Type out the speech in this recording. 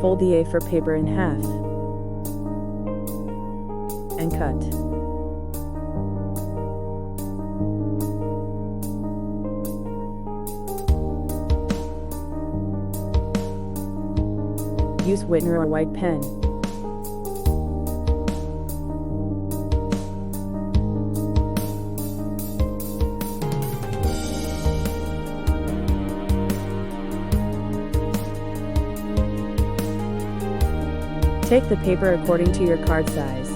Fold the A4 paper in half and cut. Use Whitner or white pen. Take the paper according to your card size.